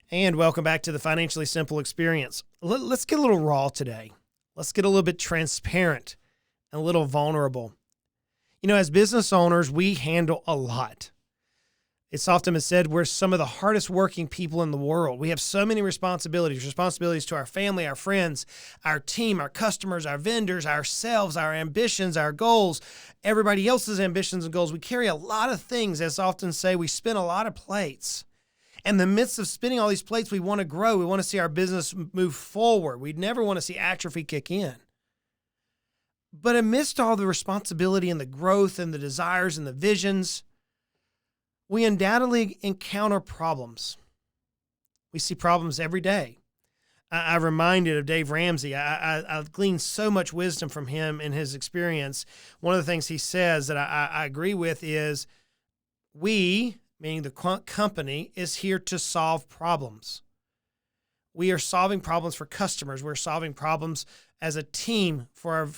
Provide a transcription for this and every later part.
And welcome back to the Financially Simple Experience. Let's get a little raw today. Let's get a little bit transparent and a little vulnerable. You know, as business owners, we handle a lot. It's often been said we're some of the hardest working people in the world. We have so many responsibilities to our family, our friends, our team, our customers, our vendors, ourselves, our ambitions, our goals, everybody else's ambitions and goals. We carry a lot of things. As often say, we spin a lot of plates. In the midst of spinning all these plates, we want to grow. We want to see our business move forward. We never want to see atrophy kick in. But amidst all the responsibility and the growth and the desires and the visions, we undoubtedly encounter problems. We see problems every day. I'm reminded of Dave Ramsey. I've gleaned so much wisdom from him in his experience. One of the things he says that I agree with is we, meaning the company, is here to solve problems. We are solving problems for customers. We're solving problems as a team for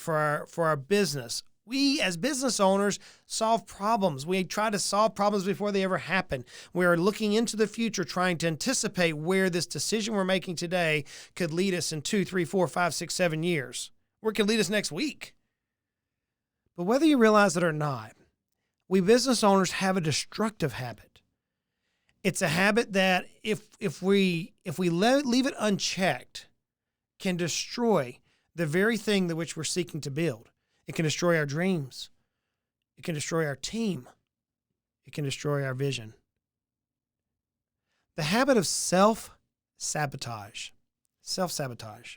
our business. We, as business owners, solve problems. We try to solve problems before they ever happen. We are looking into the future, trying to anticipate where this decision we're making today could lead us in 2, 3, 4, 5, 6, 7 years, or it could lead us next week. But whether you realize it or not, we business owners have a destructive habit. It's a habit that if we leave it unchecked, can destroy the very thing that which we're seeking to build. It can destroy our dreams. It can destroy our team. It can destroy our vision. The habit of self-sabotage. Self-sabotage.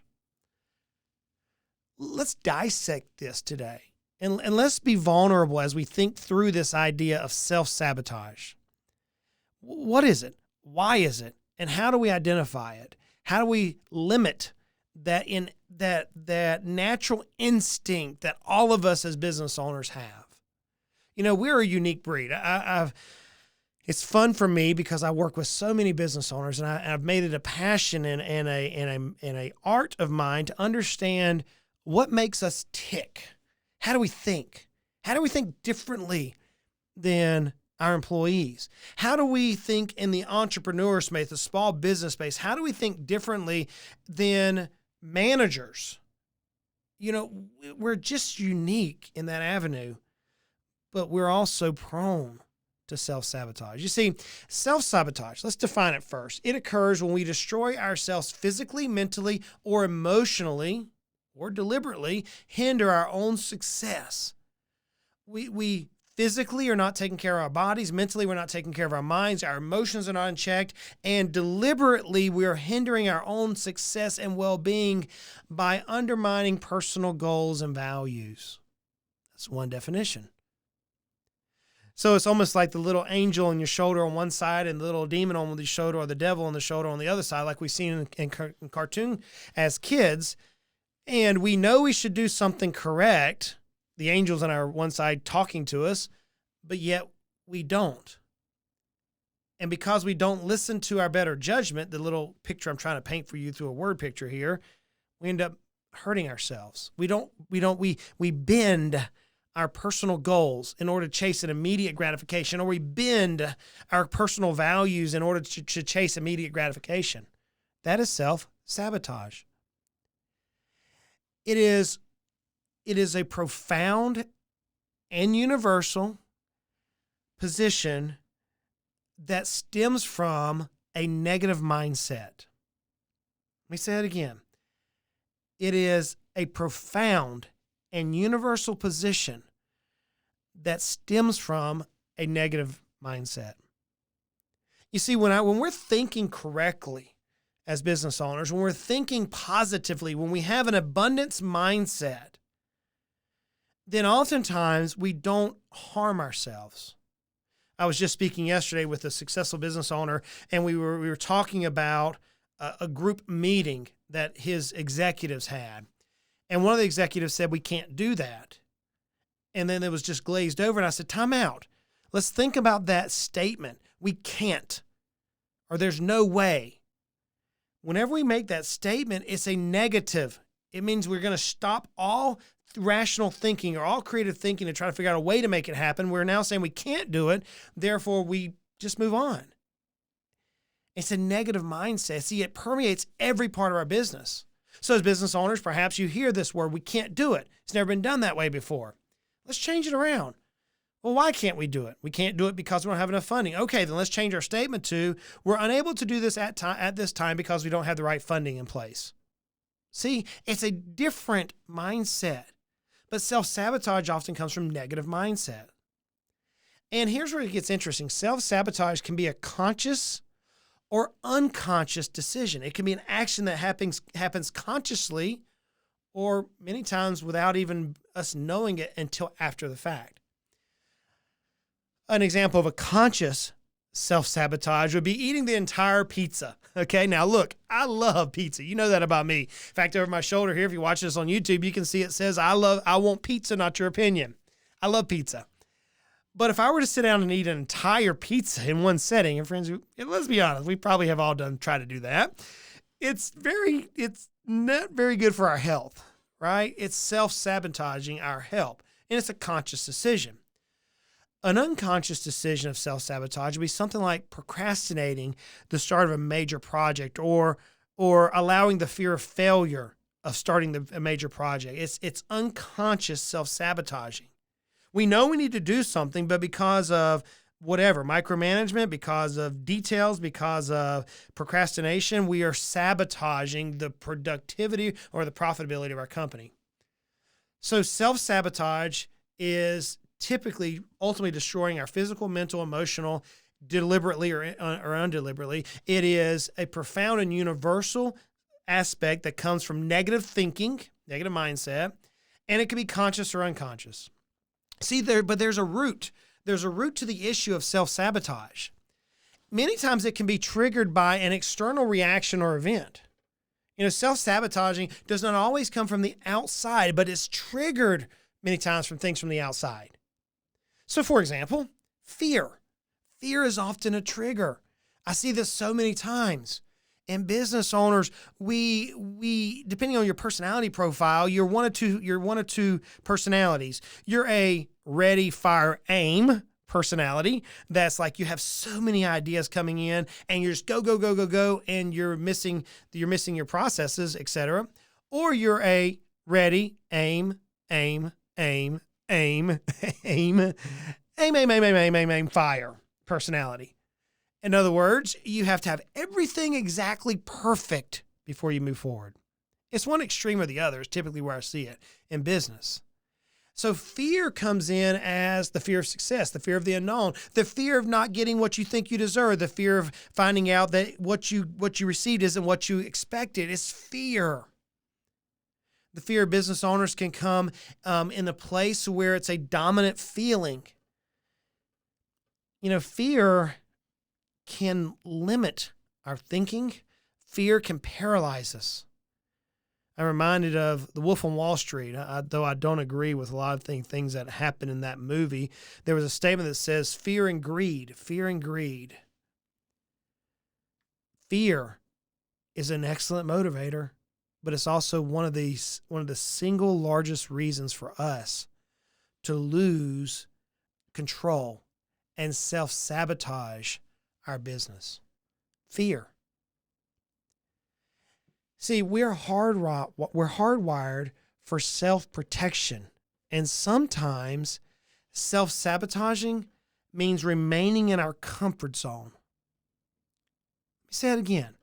Let's dissect this today. And let's be vulnerable as we think through this idea of self-sabotage. What is it? Why is it? And how do we identify it? How do we limit that natural instinct that all of us as business owners have? You know, we're a unique breed. It's fun for me because I work with so many business owners, and I've made it a passion and a art of mine to understand what makes us tick. How do we think? How do we think differently than our employees? How do we think in the entrepreneur space, the small business space? How do we think differently than managers? You know, we're just unique in that avenue, but we're also prone to self-sabotage. You see, self-sabotage, let's define it first. It occurs when we destroy ourselves physically, mentally, or emotionally, or deliberately hinder our own success. We physically are not taking care of our bodies. Mentally, we're not taking care of our minds. Our emotions are not unchecked. And deliberately, we are hindering our own success and well-being by undermining personal goals and values. That's one definition. So it's almost like the little angel on your shoulder on one side and the little demon on the shoulder, or the devil on the shoulder on the other side, like we've seen in cartoon as kids. And we know we should do something correct. The angel's on our one side talking to us, but yet we don't. And because we don't listen to our better judgment, the little picture I'm trying to paint for you through a word picture here, we end up hurting ourselves. We bend our personal goals in order to chase an immediate gratification, or we bend our personal values in order to chase immediate gratification. That is self-sabotage. It is a profound and universal position that stems from a negative mindset. Let me say it again. It is a profound and universal position that stems from a negative mindset. You see, when we're thinking correctly as business owners, when we're thinking positively, when we have an abundance mindset, then oftentimes we don't harm ourselves. I was just speaking yesterday with a successful business owner, and we were talking about a group meeting that his executives had. And one of the executives said, "We can't do that." And then it was just glazed over. And I said, "Time out. Let's think about that statement. We can't, or there's no way." Whenever we make that statement, it's a negative. It means we're going to stop all rational thinking or all creative thinking to try to figure out a way to make it happen. We're now saying we can't do it. Therefore, we just move on. It's a negative mindset. See, it permeates every part of our business. So as business owners, perhaps you hear this word, we can't do it. It's never been done that way before. Let's change it around. Well, why can't we do it? We can't do it because we don't have enough funding. Okay, then let's change our statement to, we're unable to do this at this time because we don't have the right funding in place. See, it's a different mindset. But self-sabotage often comes from negative mindset. And here's where it gets interesting. Self-sabotage can be a conscious or unconscious decision. It can be an action that happens consciously or many times without even us knowing it until after the fact. An example of a conscious self-sabotage would be eating the entire pizza. Okay, now look, I love pizza. You know that about me. In fact, over my shoulder here, if you watch this on YouTube, you can see it says, I want pizza, not your opinion. I love pizza. But if I were to sit down and eat an entire pizza in one setting, and friends, let's be honest, we probably have all tried to do that. It's not very good for our health, right? It's self-sabotaging our health, and it's a conscious decision. An unconscious decision of self-sabotage would be something like procrastinating the start of a major project or allowing the fear of failure of starting a major project. It's unconscious self-sabotaging. We know we need to do something, but because of whatever, micromanagement, because of details, because of procrastination, we are sabotaging the productivity or the profitability of our company. So self-sabotage is typically ultimately destroying our physical, mental, emotional, deliberately or undeliberately. It is a profound and universal aspect that comes from negative thinking, negative mindset, and it can be conscious or unconscious. But there's a root. There's a root to the issue of self-sabotage. Many times it can be triggered by an external reaction or event. Self-sabotaging does not always come from the outside, but it's triggered many times from things from the outside. So for example, fear. Fear is often a trigger. I see this so many times. And business owners, we depending on your personality profile, you're one of two personalities. You're a ready, fire, aim personality. That's like you have so many ideas coming in and you're just go, and you're missing your processes, etc. Or you're a ready, aim, fire personality. In other words, you have to have everything exactly perfect before you move forward. It's one extreme or the other is typically where I see it in business. So fear comes in as the fear of success, the fear of the unknown, the fear of not getting what you think you deserve, the fear of finding out that what you received isn't what you expected. It's fear. The fear of business owners can come in a place where it's a dominant feeling. Fear can limit our thinking. Fear can paralyze us. I'm reminded of The Wolf on Wall Street. Though I don't agree with a lot of things that happen in that movie, there was a statement that says fear and greed. Fear is an excellent motivator, but it's also one of the single largest reasons for us to lose control and self-sabotage our business. Fear. See, we're hardwired for self-protection, and sometimes self-sabotaging means remaining in our comfort zone. Let me say it again.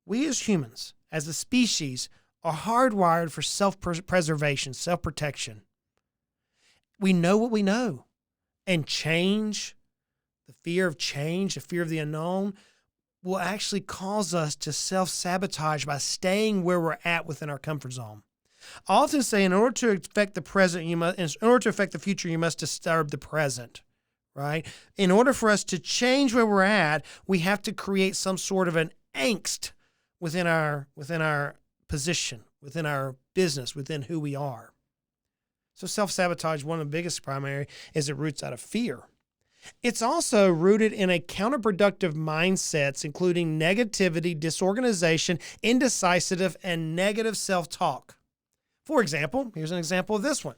We as humans, as a species, are hardwired for self-preservation, self-protection. We know what we know, and change, the fear of change, the fear of the unknown, will actually cause us to self-sabotage by staying where we're at within our comfort zone. I often say, in order to affect the present, in order to affect the future, you must disturb the present, right? In order for us to change where we're at, we have to create some sort of an angst within our position, within our business, within who we are. So self-sabotage, one of the biggest primary, is it roots out of fear. It's also rooted in a counterproductive mindsets, including negativity, disorganization, indecisive, and negative self-talk. For example, here's an example of this one.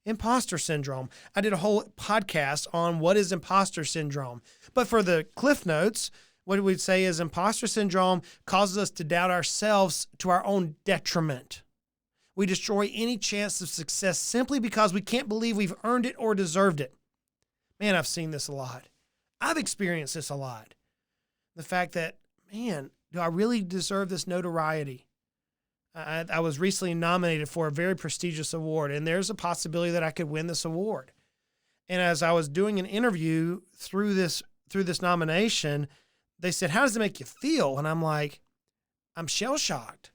Imposter syndrome. I did a whole podcast on what is imposter syndrome. But for the cliff notes, What we'd say is imposter syndrome causes us to doubt ourselves to our own detriment. We destroy any chance of success simply because we can't believe we've earned it or deserved it. Man, I've seen this a lot. I've experienced this a lot. The fact that, man, do I really deserve this notoriety? I was recently nominated for a very prestigious award, and there's a possibility that I could win this award. And as I was doing an interview through this nomination, they said, "How does it make you feel?" And I'm like, I'm shell-shocked.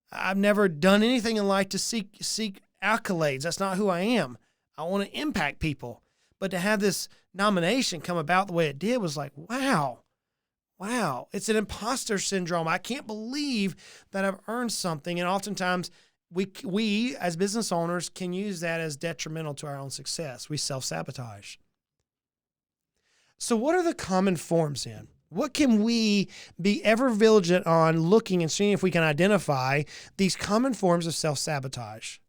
I've never done anything in life to seek accolades. That's not who I am. I want to impact people. But to have this nomination come about the way it did was like, wow. It's an imposter syndrome. I can't believe that I've earned something. And oftentimes we as business owners can use that as detrimental to our own success. We self-sabotage. So what are the common forms in? What can we be ever vigilant on looking and seeing if we can identify these common forms of self-sabotage?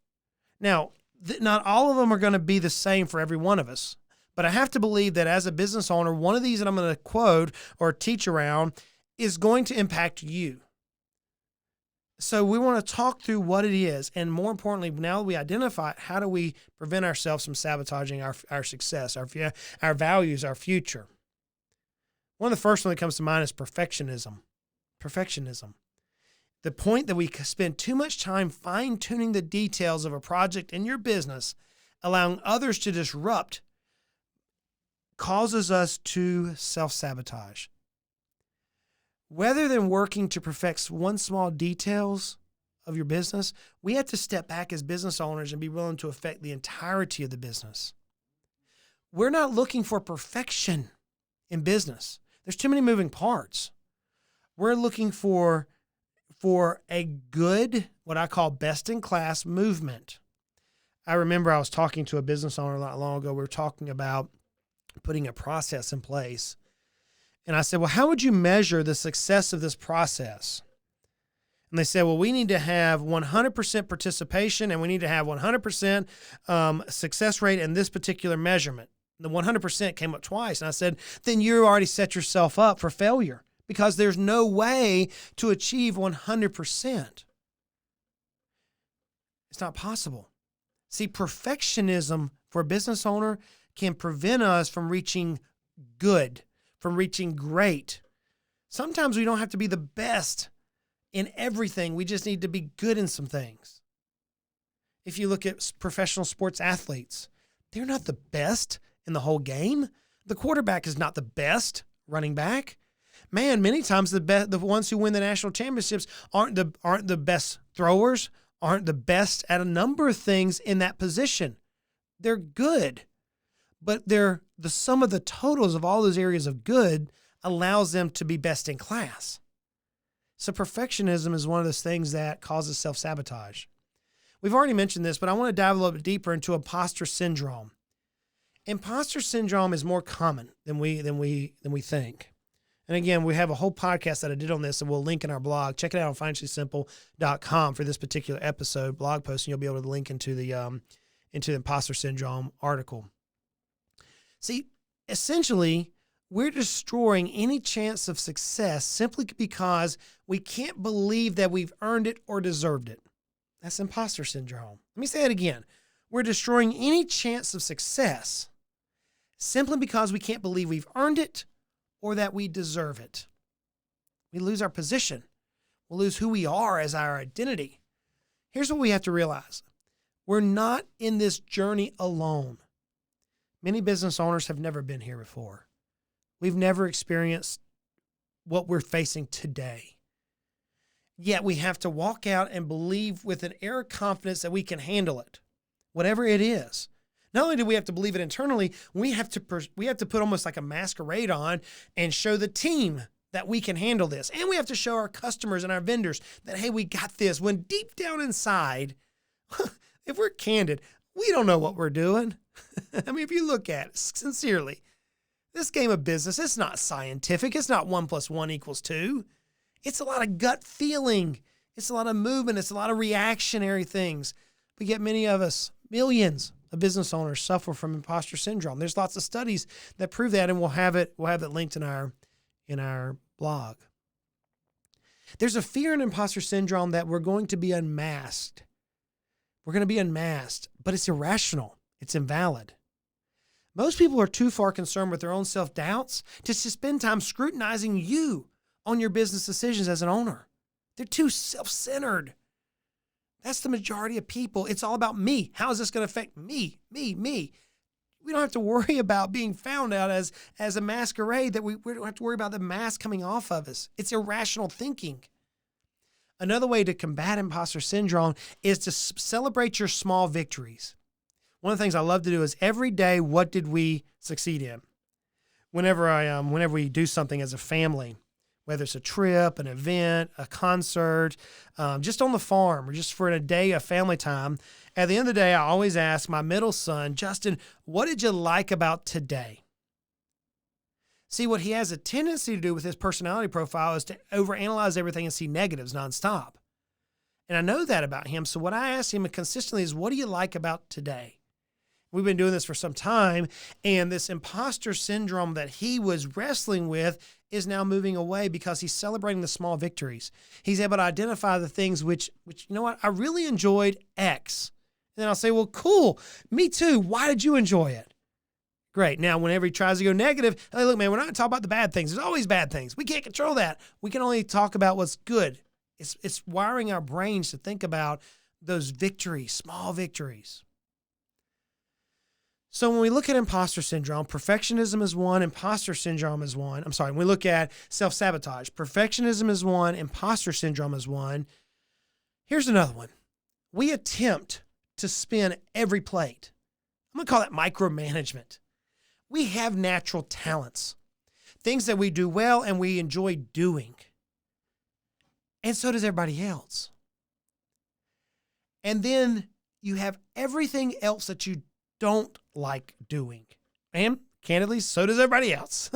Now, not all of them are going to be the same for every one of us, but I have to believe that as a business owner, one of these that I'm going to quote or teach around is going to impact you. So we want to talk through what it is. And more importantly, now that we identify it, how do we prevent ourselves from sabotaging our success, our values, our future? One of the first one that comes to mind is perfectionism. Perfectionism. The point that we spend too much time fine-tuning the details of a project in your business, allowing others to disrupt, causes us to self-sabotage. Rather than working to perfect one small details of your business, we have to step back as business owners and be willing to affect the entirety of the business. We're not looking for perfection in business. There's too many moving parts. We're looking for a good, what I call best-in-class movement. I remember I was talking to a business owner not long ago. We were talking about putting a process in place. And I said, well, how would you measure the success of this process? And they said, well, we need to have 100% participation and we need to have 100% success rate in this particular measurement. The 100% came up twice. And I said, then you already set yourself up for failure because there's no way to achieve 100%. It's not possible. See, perfectionism for a business owner can prevent us from reaching good, from reaching great. Sometimes we don't have to be the best in everything. We just need to be good in some things. If you look at professional sports athletes, they're not the best in the whole game. The quarterback is not the best running back. Man, many times the ones who win the national championships aren't the best throwers, aren't the best at a number of things in that position. They're good, but they're the sum of the totals of all those areas of good allows them to be best in class. So perfectionism is one of those things that causes self-sabotage. We've already mentioned this, but I want to dive a little bit deeper into imposter syndrome. Imposter syndrome is more common than we think. And again, we have a whole podcast that I did on this, and we'll link in our blog. Check it out on financiallysimple.com for this particular episode blog post, and you'll be able to link into the imposter syndrome article. See, essentially, we're destroying any chance of success simply because we can't believe that we've earned it or deserved it. That's imposter syndrome. Let me say it again. We're destroying any chance of success simply because we can't believe we've earned it or that we deserve it. We lose our position. We'll lose who we are as our identity. Here's what we have to realize. We're not in this journey alone. Many business owners have never been here before. We've never experienced what we're facing today. Yet we have to walk out and believe with an air of confidence that we can handle it, whatever it is. Not only do we have to believe it internally, we have to put almost like a masquerade on and show the team that we can handle this. And we have to show our customers and our vendors that, hey, we got this. When deep down inside, if we're candid, we don't know what we're doing. I mean, if you look at it sincerely, this game of business, it's not scientific. It's not 1 + 1 = 2. It's a lot of gut feeling. It's a lot of movement. It's a lot of reactionary things. But yet many of us, millions of business owners, suffer from imposter syndrome. There's lots of studies that prove that, and we'll have it linked in our blog. There's a fear in imposter syndrome that we're going to be unmasked. We're going to be unmasked, but it's irrational. It's invalid. Most people are too far concerned with their own self-doubts to spend time scrutinizing you on your business decisions as an owner. They're too self-centered. That's the majority of people. It's all about me. How is this going to affect me? We don't have to worry about being found out as a masquerade, that we don't have to worry about the mask coming off of us. It's irrational thinking. Another way to combat imposter syndrome is to celebrate your small victories. One of the things I love to do is every day, what did we succeed in? Whenever we do something as a family, whether it's a trip, an event, a concert, just on the farm, or just for a day of family time, at the end of the day, I always ask my middle son, Justin, what did you like about today? See, what he has a tendency to do with his personality profile is to overanalyze everything and see negatives nonstop. And I know that about him. So what I ask him consistently is, what do you like about today? We've been doing this for some time, and this imposter syndrome that he was wrestling with is now moving away because he's celebrating the small victories. He's able to identify the things which, you know what, I really enjoyed X. And then I'll say, well, cool, me too. Why did you enjoy it? Great. Now, whenever he tries to go negative, hey, look, man, we're not going to talk about the bad things. There's always bad things. We can't control that. We can only talk about what's good. It's wiring our brains to think about those victories, small victories. So when we look at imposter syndrome, perfectionism is one, imposter syndrome is one. When we look at self-sabotage, perfectionism is one, imposter syndrome is one. Here's another one. We attempt to spin every plate. I'm going to call that micromanagement. We have natural talents, things that we do well and we enjoy doing. And so does everybody else. And then you have everything else that you don't like doing. And candidly, so does everybody else.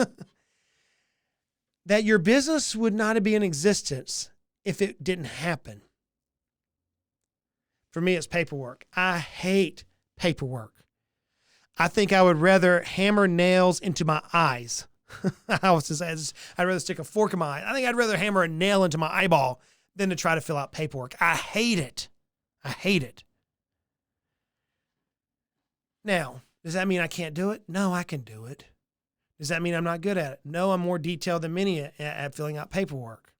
That your business would not be in existence if it didn't happen. For me, it's paperwork. I hate paperwork. I think I would rather hammer nails into my eyes. I was to say, I'd rather stick a fork in my eye. I think I'd rather hammer a nail into my eyeball than to try to fill out paperwork. I hate it. I hate it. Now, does that mean I can't do it? No, I can do it. Does that mean I'm not good at it? No, I'm more detailed than many at filling out paperwork.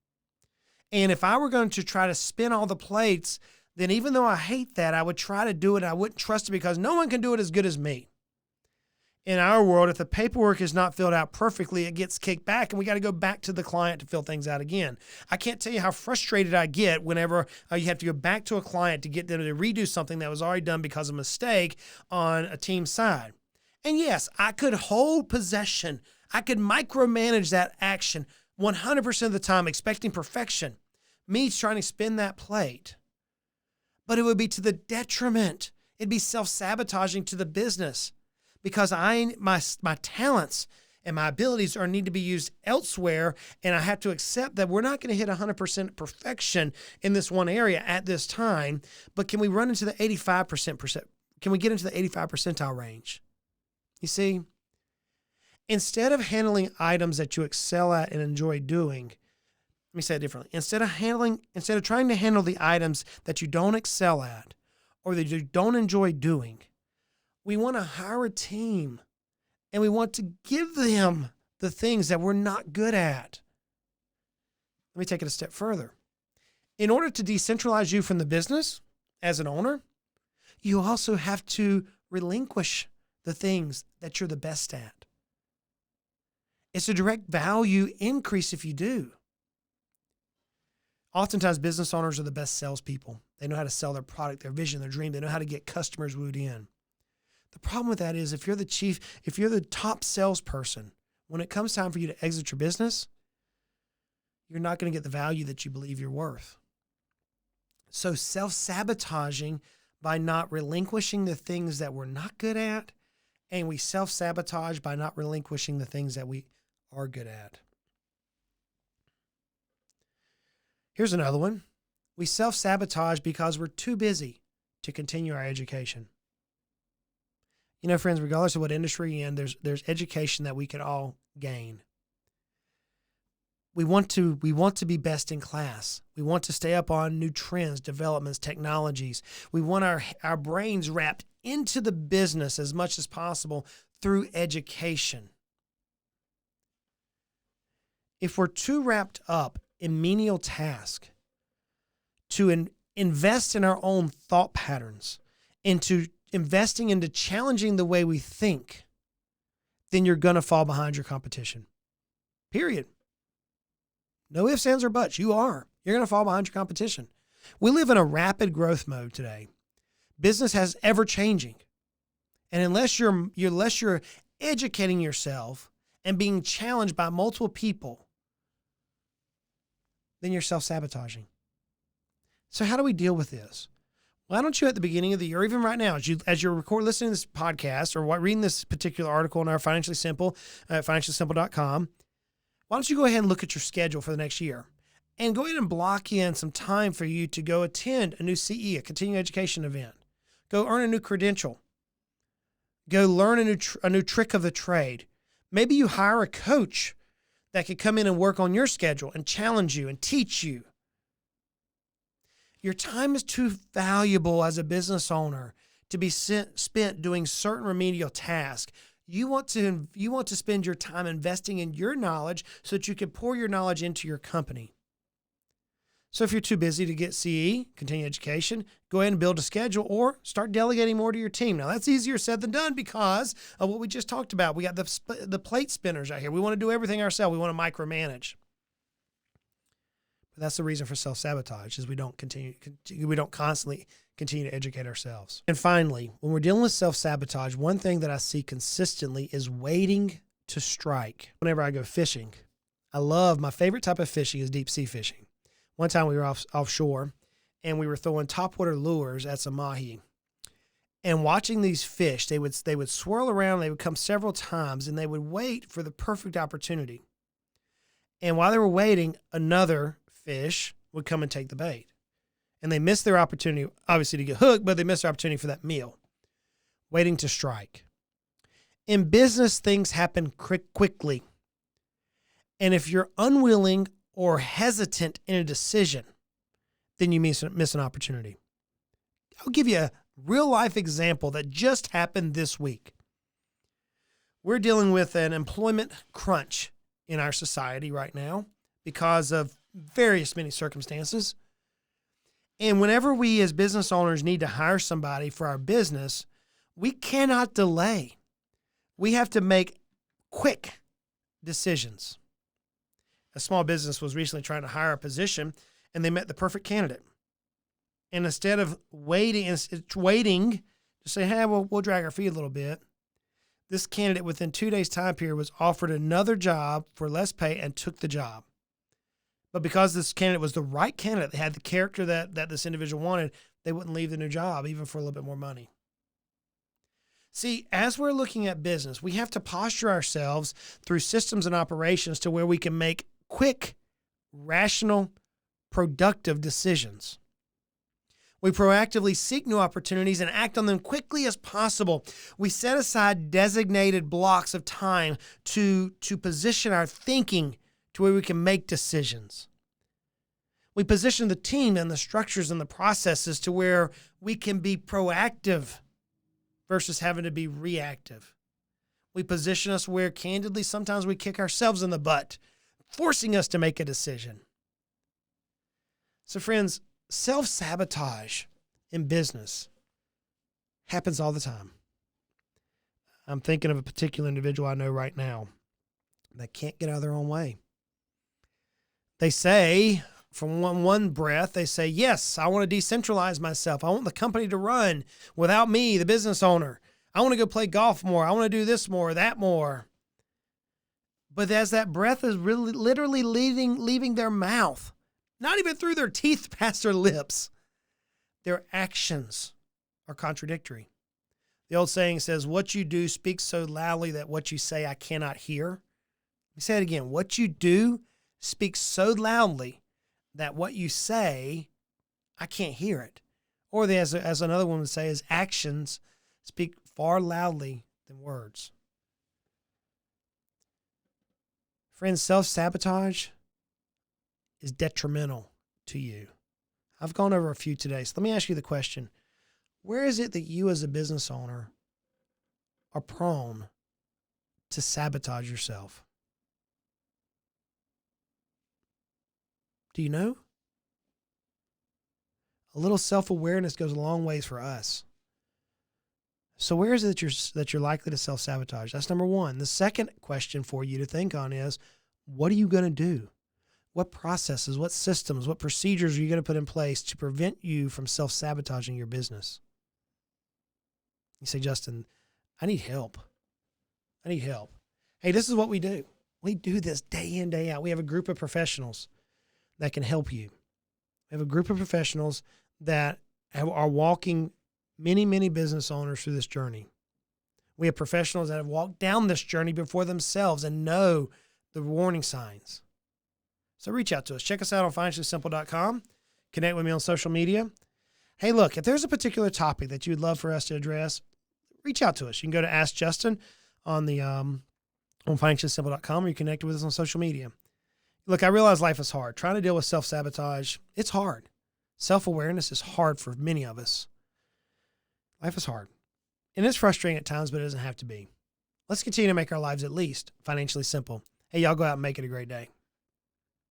And if I were going to try to spin all the plates, then even though I hate that, I would try to do it. I wouldn't trust it because no one can do it as good as me. In our world, if the paperwork is not filled out perfectly, it gets kicked back and we got to go back to the client to fill things out again. I can't tell you how frustrated I get whenever you have to go back to a client to get them to redo something that was already done because of a mistake on a team side. And yes, I could hold possession. I could micromanage that action 100% of the time, expecting perfection. Me trying to spin that plate. But it would be to the detriment. It'd be self-sabotaging to the business. Because my talents and my abilities need to be used elsewhere, and I have to accept that we're not going to hit 100% perfection in this one area at this time, but can we run into the 85%? Can we get into the 85 percentile range? You see, instead of handling items that you excel at and enjoy doing, let me say it differently. Instead of trying to handle the items that you don't excel at or that you don't enjoy doing, we want to hire a team and we want to give them the things that we're not good at. Let me take it a step further. In order to decentralize you from the business as an owner, you also have to relinquish the things that you're the best at. It's a direct value increase if you do. Oftentimes, business owners are the best salespeople. They know how to sell their product, their vision, their dream. They know how to get customers wooed in. The problem with that is if you're the top salesperson, when it comes time for you to exit your business, you're not going to get the value that you believe you're worth. So self-sabotaging by not relinquishing the things that we're not good at, and we self-sabotage by not relinquishing the things that we are good at. Here's another one. We self-sabotage because we're too busy to continue our education. You know, friends, regardless of what industry you're in, there's education that we could all gain. we want to be best in class. We want to stay up on new trends, developments, technologies. We want our brains wrapped into the business as much as possible through education. If we're too wrapped up in menial tasks to invest in our own thought patterns, into investing into challenging the way we think, then you're going to fall behind your competition. Period. No ifs, ands, or buts. You're going to fall behind your competition. We live in a rapid growth mode today. Business is ever changing. And unless you're educating yourself and being challenged by multiple people, then you're self-sabotaging. So how do we deal with this? Why don't you at the beginning of the year, or even right now, as you're listening to this podcast or reading this particular article on our Financially Simple, financiallysimple.com, why don't you go ahead and look at your schedule for the next year and go ahead and block in some time for you to go attend a new CE, a continuing education event. Go earn a new credential. Go learn a new trick of the trade. Maybe you hire a coach that could come in and work on your schedule and challenge you and teach you. Your time is too valuable as a business owner to be spent doing certain remedial tasks. You want to spend your time investing in your knowledge so that you can pour your knowledge into your company. So if you're too busy to get CE, continuing education, go ahead and build a schedule or start delegating more to your team. Now, that's easier said than done because of what we just talked about. We got the plate spinners out here. We want to do everything ourselves. We want to micromanage. But that's the reason for self-sabotage is we don't constantly continue to educate ourselves. And finally, when we're dealing with self-sabotage, one thing that I see consistently is waiting to strike. Whenever I go fishing, my favorite type of fishing is deep sea fishing. One time we were offshore and we were throwing topwater lures at some mahi. And watching these fish, they would swirl around, they would come several times, and they would wait for the perfect opportunity. And while they were waiting, another fish would come and take the bait. And they missed their opportunity, obviously, to get hooked, but they missed their opportunity for that meal. Waiting to strike. In business, things happen quickly. And if you're unwilling or hesitant in a decision, then you miss an opportunity. I'll give you a real-life example that just happened this week. We're dealing with an employment crunch in our society right now because of many circumstances. And whenever we as business owners need to hire somebody for our business, we cannot delay. We have to make quick decisions. A small business was recently trying to hire a position, and they met the perfect candidate. And instead of waiting to say, hey, we'll drag our feet a little bit, this candidate within 2 days' time period was offered another job for less pay and took the job. But because this candidate was the right candidate, they had the character that this individual wanted, they wouldn't leave the new job even for a little bit more money. See, as we're looking at business, we have to posture ourselves through systems and operations to where we can make quick, rational, productive decisions. We proactively seek new opportunities and act on them quickly as possible. We set aside designated blocks of time to position our thinking to where we can make decisions. We position the team and the structures and the processes to where we can be proactive versus having to be reactive. We position us where, candidly, sometimes we kick ourselves in the butt, forcing us to make a decision. So, friends, self-sabotage in business happens all the time. I'm thinking of a particular individual I know right now that can't get out of their own way. They say, from one breath, they say, yes, I want to decentralize myself. I want the company to run without me, the business owner. I want to go play golf more. I want to do this more, that more. But as that breath is really literally leaving their mouth, not even through their teeth, past their lips, their actions are contradictory. The old saying says, what you do speaks so loudly that what you say I cannot hear. Let me say it again. What you do speaks so loudly that what you say, I can't hear it. Or as another one would say, is actions speak far loudly than words. Friends, self-sabotage is detrimental to you? I've gone over a few today. So let me ask you the question. Where is it that you as a business owner are prone to sabotage yourself? Do you know? A little self-awareness goes a long ways for us. So where is it that you're likely to self-sabotage? That's number one. The second question for you to think on is, what are you going to do? What processes, what systems, what procedures are you going to put in place to prevent you from self-sabotaging your business? You say, Justin, I need help. I need help. Hey, this is what we do. We do this day in, day out. We have a group of professionals that can help you. We have a group of professionals that are walking many, many business owners through this journey. We have professionals that have walked down this journey before themselves and know the warning signs. So reach out to us. Check us out on financiallysimple.com. Connect with me on social media. Hey, look, if there's a particular topic that you would love for us to address, reach out to us. You can go to Ask Justin on the on financiallysimple.com, or you connect with us on social media. Look, I realize life is hard. Trying to deal with self-sabotage, it's hard. Self-awareness is hard for many of us. Life is hard. And it's frustrating at times, but it doesn't have to be. Let's continue to make our lives at least financially simple. Hey, y'all go out and make it a great day.